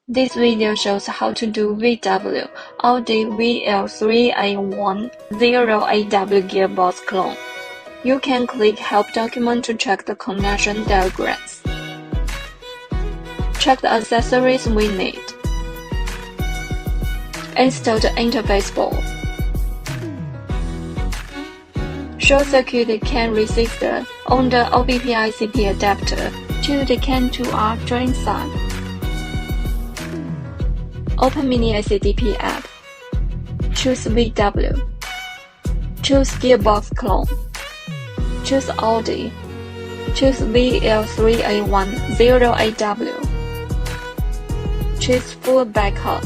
This video shows how to do VW Audi VL381 0AW gearbox clone. You can click Help document to check the connection diagrams. Check the accessories we need. Install the interface board. Short circuit CAN resistor on the OBP-ICP adapter to the CAN 2R drain side. Open Mini ACDP app. Choose VW. Choose Gearbox Clone. Choose Audi. Choose VL381 0AW. Choose Full Backup.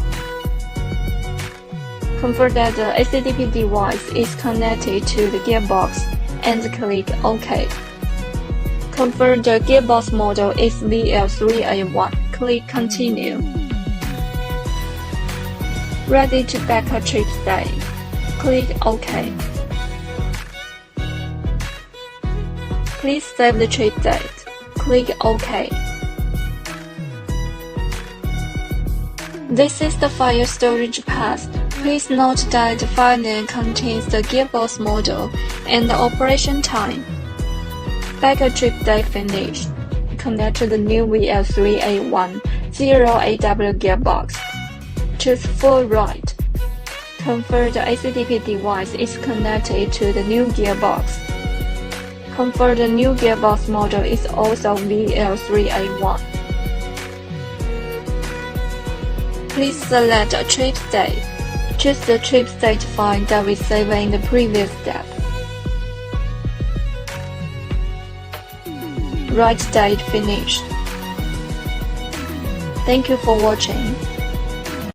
Confirm that the ACDP device is connected to the gearbox and click OK. Confirm the gearbox model is VL381. Click Continue. Ready to backup chip state. Click OK. Please save the chip date. Click OK. This is the file storage path. Please note that the file name contains the gearbox model and the operation time. Backup chip date finished. Connect to the new VL381 0AW gearbox. Choose Full Right. Confirm the ACDP device is connected to the new gearbox. Confirm the new gearbox model is also VL381. Please select a chip state. Choose the chip state file that we saved in the previous step. Write date finished. Thank you for watching.